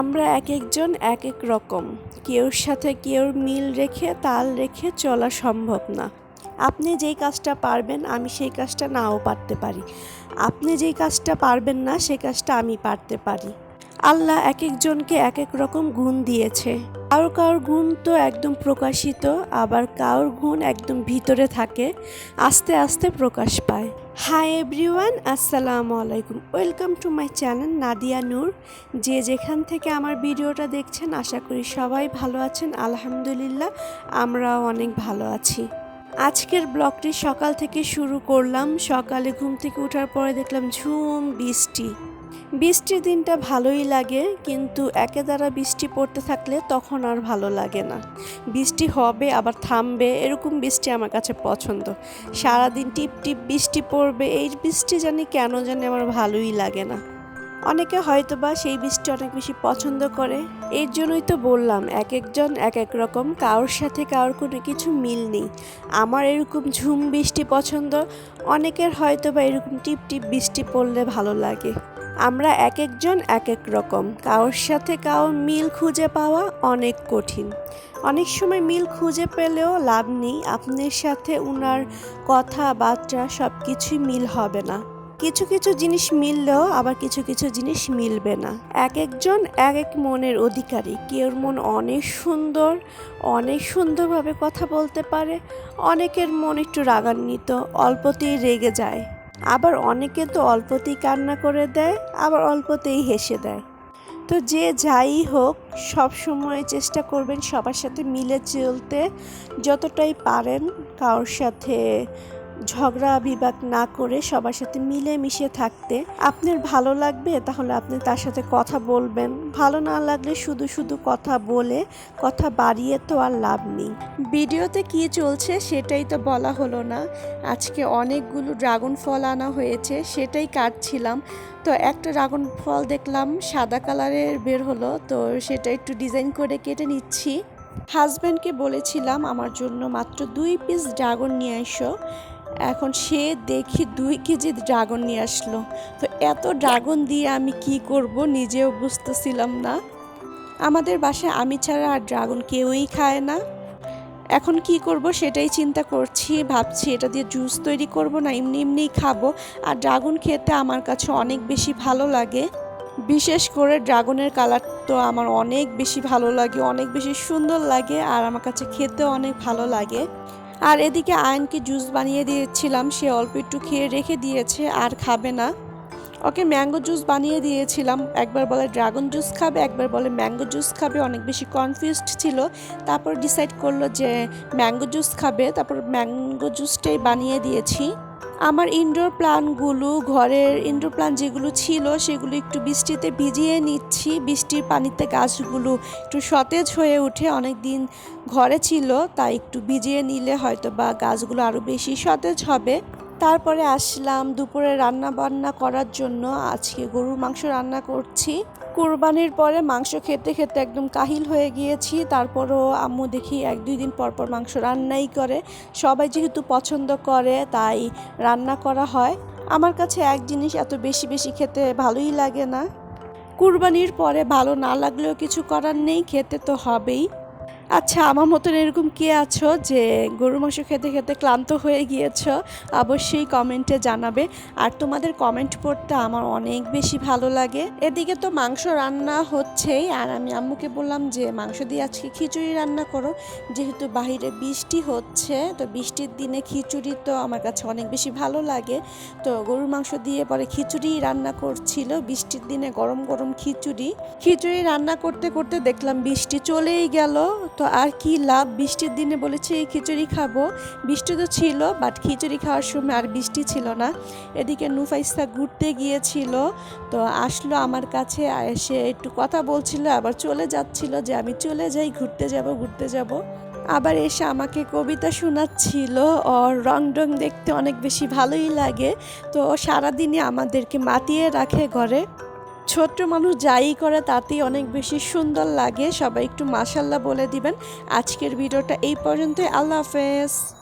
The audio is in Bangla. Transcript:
আমরা একেকজন একেক রকম। কেউর সাথে কেউর মিল রেখে তাল রেখে চলা সম্ভব না। আপনি যেই কাজটা পারবেন আমি সেই কাজটা নাও পারতে পারি। আপনি যেই কাজটা পারবেন না সেই কাজটা আমি পারতে পারি। আল্লাহ একেকজনকে একেক রকম গুণ দিয়েছে। কারোর কারোর গুণ তো একদম প্রকাশিত, আবার কারোর গুণ একদম ভিতরে থাকে, আস্তে আস্তে প্রকাশ পায়। হাই এভরিওয়ান, আসসালামু আলাইকুম। Welcome to my channel Nadia Noor. যে যেখান থেকে আমার ভিডিওটা দেখছেন আশা করি সবাই ভালো আছেন। আলহামদুলিল্লাহ আমরাও অনেক ভালো আছি। আজকের ব্লগটি সকাল থেকে শুরু করলাম। সকালে ঘুম থেকে ওঠার পরে দেখলাম ঝুম বৃষ্টি। বৃষ্টির দিনটা ভালোই লাগে, কিন্তু একেদারা বৃষ্টি পড়তে থাকলে তখন আর ভালো লাগে না। বৃষ্টি হবে আবার থামবে, এরকম বৃষ্টি আমার কাছে পছন্দ। সারাদিন টিপ টিপ বৃষ্টি পড়বে, এই বৃষ্টি কেন জানি আমার ভালোই লাগে না। অনেকে হয়তোবা সেই বৃষ্টি অনেক বেশি পছন্দ করে। এর জন্যই তো বললাম এক একজন এক এক রকম, কারোর সাথে কারোর কোনো কিছু মিল নেই। আমার এরকম ঝুম বৃষ্টি পছন্দ, অনেকের হয়তোবা এরকম টিপ টিপ বৃষ্টি পড়লে ভালো লাগে। আমরা এক একজন এক এক রকম, কারোর সাথে কারোর মিল খুঁজে পাওয়া অনেক কঠিন। অনেক সময় মিল খুঁজে পেলেও লাভ নেই, আপনার সাথে উনার কথাবার্তা সব কিছুই মিল হবে না। কিছু কিছু জিনিস মিললেও আবার কিছু কিছু জিনিস মিলবে না। এক একজন এক এক মনের অধিকারী। কেউর মন অনেক সুন্দর, অনেক সুন্দরভাবে কথা বলতে পারে। অনেকের মন একটু রাগান্বিত, অল্পতেই রেগে যায়। আবার অনেকে তো অল্পতেই কান্না করে দেয়, আবার অল্পতেই হেসে দেয়। তো যে যাই হোক, সব সময় চেষ্টা করবেন সবার সাথে মিলে চলতে, যতটাই পারেন কারোর সাথে ঝগড়া বিবাদ না করে সবার সাথে মিলে মিশে থাকতে। আপনার ভালো লাগবে তাহলে আপনি তার সাথে কথা বলবেন, ভালো না লাগলে শুধু শুধু কথা বলে কথা বাড়িয়ে তো আর লাভ নেই। ভিডিওতে কি চলছে সেটাই তো বলা হলো না। আজকে অনেকগুলো ড্রাগন ফল আনা হয়েছে, সেটাই কাটছিলাম। তো একটা ড্রাগন ফল দেখলাম সাদা কালারের বের হলো, তো সেটা একটু ডিজাইন করে কেটে নিচ্ছি। হাজব্যান্ডকে বলেছিলাম আমার জন্য মাত্র 2 পিস ড্রাগন নিয়ে এসো। এখন সে দেখি 2 কেজি ড্রাগন নিয়ে আসলো। তো এত ড্রাগন দিয়ে আমি কি করব নিজেও বুঝতেছিলাম না। আমাদের বাসায় আমি ছাড়া আর ড্রাগন কেউই খায় না। এখন কি করব সেটাই চিন্তা করছি, ভাবছি এটা দিয়ে জুস তৈরি করব না এমনি এমনিই খাবো। আর ড্রাগন খেতে আমার কাছে অনেক বেশি ভালো লাগে। বিশেষ করে ড্রাগনের কালার তো আমার অনেক বেশি ভালো লাগে, অনেক বেশি সুন্দর লাগে, আর আমার কাছে খেতেও অনেক ভালো লাগে। আর এদিকে আয়নকে জুস বানিয়ে দিয়েছিলাম, সে অল্প একটু খেয়ে রেখে দিয়েছে, আর খাবে না। ওকে ম্যাঙ্গো জুস বানিয়ে দিয়েছিলাম, একবার বলে ড্রাগন জুস খাবে, একবার বলে ম্যাঙ্গো জুস খাবে। অনেক বেশি কনফিউজড ছিল, তারপর ডিসাইড করলো যে ম্যাঙ্গো জুস খাবে, তারপর ম্যাঙ্গো জুসটাই বানিয়ে দিয়েছি। আমার ইনডোর প্লান্টগুলো, ঘরের ইনডোর প্লান্ট যেগুলো ছিল সেগুলো একটু বৃষ্টিতে ভিজিয়ে নিচ্ছি। বৃষ্টির পানিতে গাছগুলো একটু সতেজ হয়ে উঠে, অনেক দিন ঘরে ছিল তাই একটু ভিজিয়ে নিলে হয়তো বা গাছগুলো আরও বেশি সতেজ হবে। তারপরে আসলাম দুপুরে রান্না বান্না করার জন্য। আজকে গরুর মাংস রান্না করছি। কুরবানির পরে মাংস খেতে খেতে একদম কাহিল হয়ে গিয়েছি, তারপরও আম্মু দেখি 1-2 দিন পর পর মাংস রান্নাই করে। সবাই যেহেতু পছন্দ করে তাই রান্না করা হয়। আমার কাছে এক জিনিস এত বেশি বেশি খেতে ভালোই লাগে না। কুরবানির পরে ভালো না লাগলেও কিছু করার নেই, খেতে তো হবেই। আচ্ছা, আমার মতন এরকম কে আছো যে গরুর মাংস খেতে খেতে ক্লান্ত হয়ে গিয়েছো? অবশ্যই কমেন্টে জানাবে। আর তোমাদের কমেন্ট পড়তে আমার অনেক বেশি ভালো লাগে। এদিকে তো মাংস রান্না হচ্ছেই, আর আমি আম্মুকে বললাম যে মাংস দিয়ে আজকে খিচুড়ি রান্না করো, যেহেতু বাহিরে বৃষ্টি হচ্ছে। তো বৃষ্টির দিনে খিচুড়ি তো আমার কাছে অনেক বেশি ভালো লাগে। তো গরুর মাংস দিয়ে পরে খিচুড়ি রান্না করছিল, বৃষ্টির দিনে গরম গরম খিচুড়ি রান্না করতে করতে দেখলাম বৃষ্টি চলেই গেল। তো আর কি লাভ, বৃষ্টির দিনে বলেছে এই খিচুড়ি খাবো, বৃষ্টি তো ছিল বাট খিচুড়ি খাওয়ার সময় আর বৃষ্টি ছিল না। এদিকে নুফাইসা ঘুরতে গিয়েছিল, তো আসলো আমার কাছে, এসে একটু কথা বলছিল, আবার চলে যাচ্ছিল যে আমি চলে যাই, ঘুরতে যাব। আবার এসে আমাকে কবিতা শোনাচ্ছিল। ওর রং ডং দেখতে অনেক বেশি ভালোই লাগে। তো সারাদিনই আমাদেরকে মাতিয়ে রাখে ঘরে। ছোট্ট মানুষ যাই করে তাতেই অনেক বেশি সুন্দর লাগে। সবাই একটু মাশাল্লাহ বলে দিবেন। আজকের ভিডিওটা এই পর্যন্তই। আল্লাহ হাফেজ।